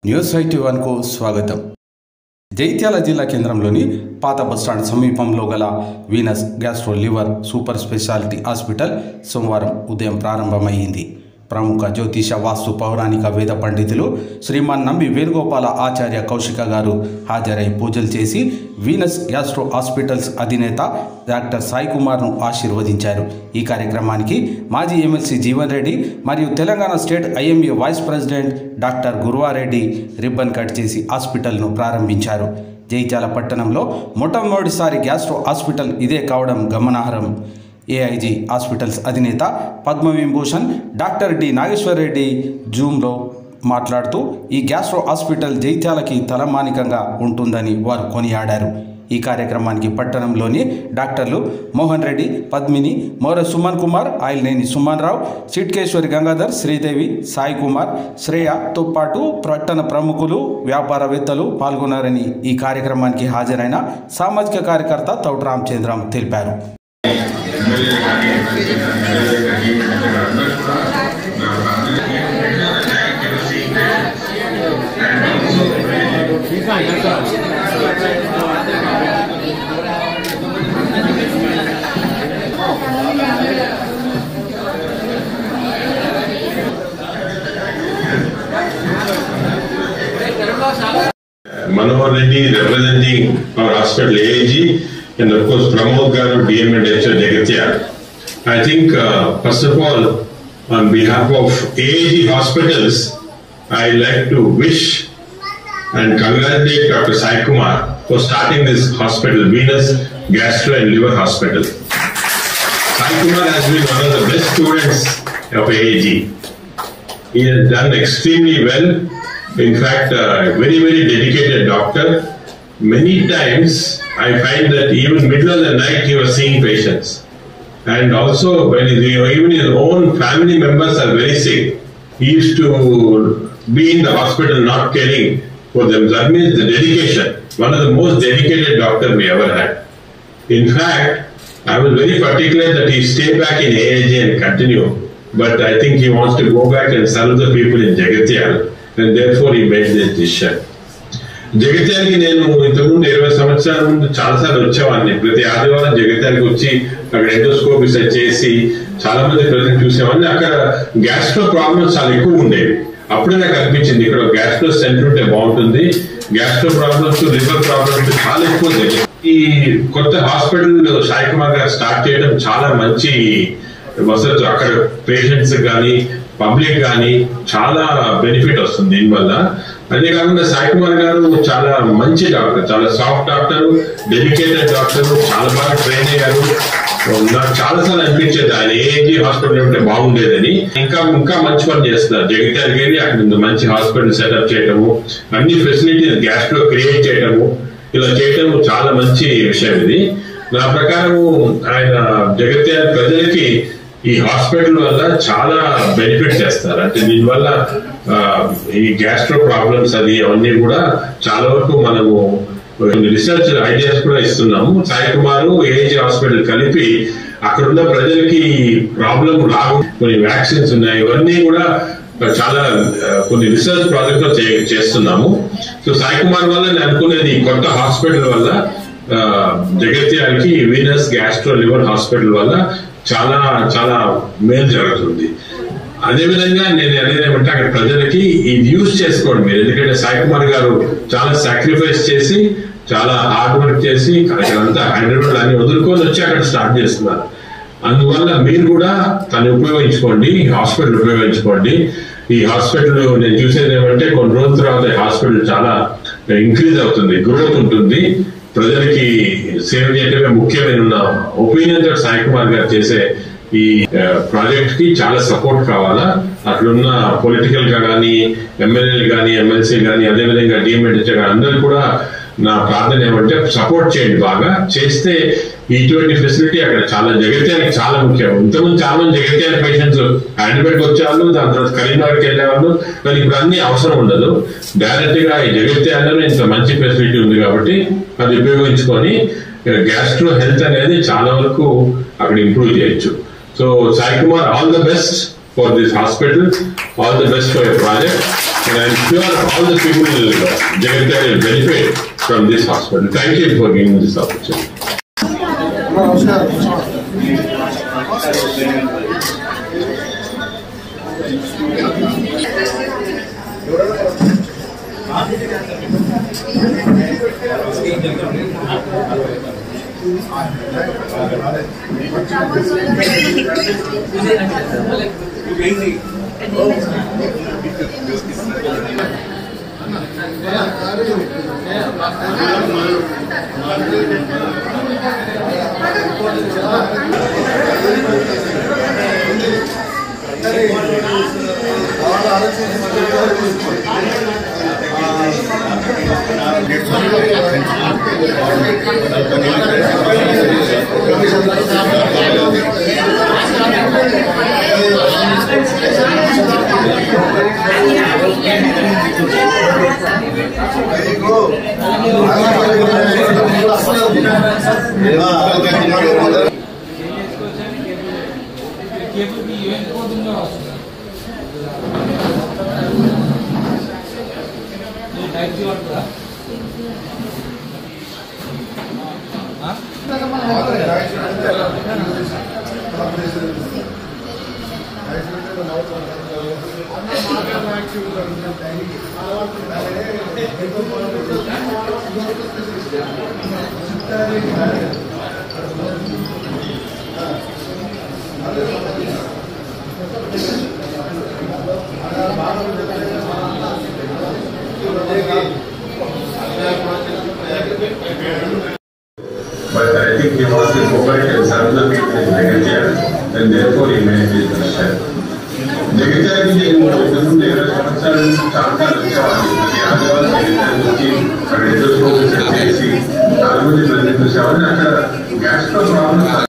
News 81 కు స్వాగతం. జైత్యాల జిల్లా కేంద్రంలోని పాత బస్టాండ్ సమీపంలో గల Venus gastro liver super speciality hospital సోమవారం ఉదయం ప్రారంభమైంది. ప్రముఖ జ్యోతిష వాస్తు పౌరాణిక వేద పండితులు శ్రీమాన్ నంబి వేణుగోపాల ఆచార్య కౌశిక గారు హాజరై పూజలు చేసి వీనస్ గ్యాస్ట్రో హాస్పిటల్స్ అధినేత డాక్టర్ సాయి కుమార్ను ఆశీర్వదించారు. ఈ కార్యక్రమానికి మాజీ ఎమ్మెల్సీ జీవన్ రెడ్డి మరియు Telangana state IMA vice president doctor Guruva Reddy ribbon cut చేసి హాస్పిటల్ను ప్రారంభించారు. జైత్యాల పట్టణంలో మొట్టమొదటిసారి గ్యాస్ట్రో హాస్పిటల్ ఇదే కావడం గమనార్హం. ఏఐజీ హాస్పిటల్స్ అధినేత పద్మవిభూషణ్ డాక్టర్ డి నాగేశ్వర్ రెడ్డి జూమ్లో మాట్లాడుతూ ఈ గ్యాస్ట్రో హాస్పిటల్ జైత్యాలకి తలమానికంగా ఉంటుందని వారు కొనియాడారు. ఈ కార్యక్రమానికి పట్టణంలోని డాక్టర్లు మోహన్ రెడ్డి, పద్మిని, మోర సుమన్ కుమార్, ఆయిల్నేని సుమన్ రావు, సిట్కేశ్వరి గంగాధర్, శ్రీదేవి, సాయి కుమార్, శ్రేయతో పాటు పట్టణ ప్రముఖులు, వ్యాపారవేత్తలు పాల్గొన్నారని ఈ కార్యక్రమానికి హాజరైన సామాజిక కార్యకర్త తౌట రామచంద్రం తెలిపారు. Manohar Reddy representing our hospital AIG, and of course Pramod Garu, DM and HR Jagatya. I think first of all, on behalf of AIG Hospitals, I like to wish and congratulate Dr. Sai Kumar for starting this hospital, Venus Gastro and Liver Hospital. Sai Kumar has been one of the best students of AIG. He has done extremely well. In fact, a very dedicated doctor. Many times I find that even middle of the night he was seeing patients. And also when even his own family members are very sick, he used to be in the hospital not caring for them. That means the dedication. One of the most dedicated doctors we ever had. In fact, I was very particular that he stay back in AIG and continue. But I think he wants to go back and serve the people in Jagatyal. And therefore he made this decision. జగిత్యాలకి నేను ఇంతకుముందు 20 సంవత్సరాల ముందు చాలాసార్లు వచ్చేవాడిని. ప్రతి ఆదివారం జగిత్యాలకి వచ్చి అక్కడ ఎండోస్కోప్ రీసెర్చ్ చేసి చాలా మంది ప్రజలు చూసేవాడిని. అక్కడ గ్యాస్ట్రో ప్రాబ్లమ్స్ చాలా ఎక్కువ ఉండేవి. అప్పుడే నాకు అనిపించింది ఇక్కడ గ్యాస్ట్రో సెంటర్ ఉంటే బాగుంటుంది. గ్యాస్ట్రో ప్రాబ్లమ్స్, లివర్ ప్రాబ్లమ్స్ చాలా ఎక్కువ ఉంది. ఈ కొత్త హాస్పిటల్ సాయి కుమార్ గారు స్టార్ట్ చేయడం చాలా మంచి వసతులు. అక్కడ పేషెంట్స్ కానీ పబ్లిక్ కానీ చాలా బెనిఫిట్ వస్తుంది దీనివల్ల. అంతేకాకుండా సాయి కుమార్ గారు చాలా మంచి డాక్టర్, చాలా సాఫ్ట్ డాక్టర్, డెడికేటెడ్ డాక్టర్, చాలా బాగా ట్రైన్ అయ్యారు. నాకు చాలాసార్లు అనిపించేది ఆయన ఏఐజీ హాస్పిటల్ ఉంటే బాగుండేదని. ఇంకా మంచి పని చేస్తున్నారు. జగిత్యాలకి వెళ్ళి అక్కడ మంచి హాస్పిటల్ సెటప్ చేయటము, అన్ని ఫెసిలిటీస్ గ్యాస్ట్రో క్రియేట్ చేయటము, ఇలా చేయటము చాలా మంచి విషయం ఇది. నా ప్రకారం ఆయన జగిత్యాల ప్రజలకి ఈ హాస్పిటల్ వల్ల చాలా బెనిఫిట్ చేస్తారు. అంటే దీనివల్ల ఈ గ్యాస్ట్రో ప్రాబ్లమ్స్ అవన్నీ కూడా చాలా వరకు మనము రీసెర్చ్ ఐడియాస్ కూడా ఇస్తున్నాము. సాయి కుమార్ ఏఐజీ హాస్పిటల్ కలిపి అక్కడున్న ప్రజలకి ప్రాబ్లం రావు, కొన్ని వ్యాక్సిన్స్ ఉన్నాయి, ఇవన్నీ కూడా చాలా కొన్ని రీసెర్చ్ ప్రాజెక్ట్ లో చేస్తున్నాము. సో సాయి కుమార్ వల్ల నేను అనుకునేది ఈ కొత్త హాస్పిటల్ వల్ల జగిత్యాలకి వీనస్ గ్యాస్ట్రో లివర్ హాస్పిటల్ వల్ల చాలా మేలు జరుగుతుంది. అదేవిధంగా నేను అనేది ఏమంటే అక్కడ ప్రజలకి ఇది యూజ్ చేసుకోండి మీరు. ఎందుకంటే సాయి కుమార్ గారు చాలా సాక్రిఫైస్ చేసి, చాలా హార్డ్ వర్క్ చేసి అక్కడంతా హైదరాబాద్ అని వదులుకొని వచ్చి అక్కడ స్టార్ట్ చేస్తున్నారు. అందువల్ల మీరు కూడా తను ఉపయోగించుకోండి, హాస్పిటల్ ఉపయోగించుకోండి. ఈ హాస్పిటల్ నేను చూసేది ఏమంటే కొన్ని రోజుల తర్వాత ఈ హాస్పిటల్ చాలా ఇంక్రీజ్ అవుతుంది, గ్రోత్ ఉంటుంది. ప్రజలకి సేవ చేయడమే ముఖ్యమైన ఒపీనియన్ తో సాయి కుమార్ గారు చేసే ఈ ప్రాజెక్ట్ కి చాలా సపోర్ట్ కావాలా. అట్లున్న పొలిటికల్ గా కానీ, ఎమ్మెల్యేలు కానీ, ఎమ్మెల్సీ కానీ, అదేవిధంగా డిఎంఎడ్ అందరూ కూడా నా ప్రార్థన ఏమంటే సపోర్ట్ చేయండి. బాగా చేస్తే ఇటువంటి ఫెసిలిటీ అక్కడ చాలా జగిత్యాలకి చాలా ముఖ్యం. ఇంతకుముందు చాలా మంది జగిత్యాల పేషెంట్స్ హైదరాబాద్కి వచ్చేవాళ్ళు, దాని తర్వాత కరీంనగర్కి వెళ్ళేవాళ్ళు, కానీ ఇప్పుడు అన్ని అవసరం ఉండదు. డైరెక్ట్ గా ఈ జగిత్యాలలో ఇంత మంచి ఫెసిలిటీ ఉంది కాబట్టి అది ఉపయోగించుకొని గ్యాస్ట్రో హెల్త్ అనేది చాలా వరకు అక్కడ ఇంప్రూవ్ చేయొచ్చు. So Sai Kumar, all the best for this hospital. All the best for your project. And I'm sure all the people in Jagatya will benefit from this hospital. Thank you for giving this opportunity. But I think he was the favorite and Sarna in Jagatya, and therefore he made this decision. Jagatya is in the Chaka gastro problem.